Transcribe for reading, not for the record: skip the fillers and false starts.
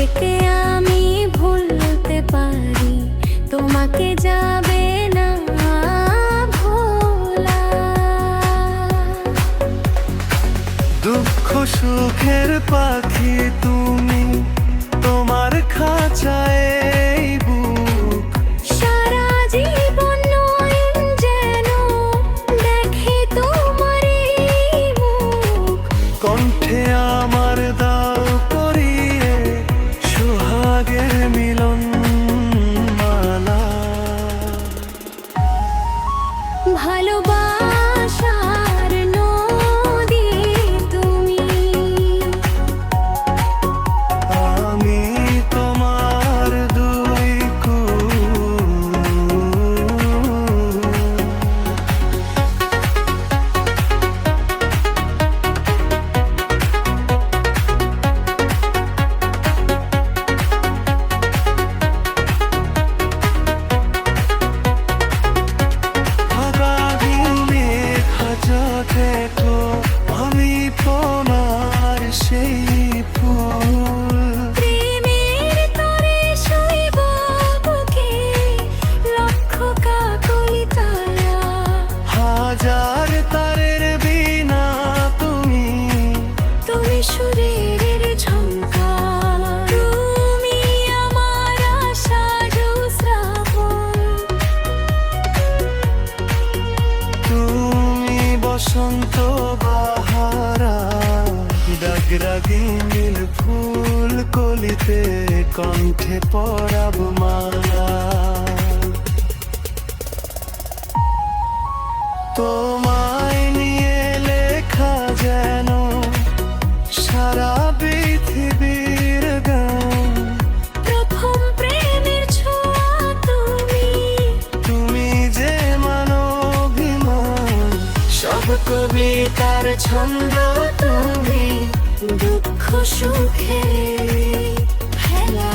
থেকে আমি ভুলতে পারি, তোমাকে যাবে না ভোলা। দুঃখ সুখের পাখি তুমি, তোমার খাঁচায় এই বুক। সারা জীবন নয়ন যেন দেখে তোমার এই মুখ। কণ্ঠে আমার দাও করিয়ে সোহাগের মিলন মালা। ভালোবাসার নদী তুমি, আমি তোমার দুই কূল। আমি তোমার সেই ফুল। প্রেমের তরে শৈব বুকে লক্ষ কাকলি তারা। হাজার তারের বিনা তুমি, তুমি সুরের ঝংকার, তুমি আমার আষাঢ় শ্রাবণ। তুমি বসন্ত বাহারা, ডাগরাগি নীল ফুল কলিতে কণ্ঠে পরাব মালা। তোমায় নিয়ে লেখা যেন সারা পৃথিবীর গান। প্রথম প্রেমের ছোঁয়া তুমি, তুমি যে মানবিমান, সব কবিতার ছন্দ তুমি, দুঃখ সুখে হেলা।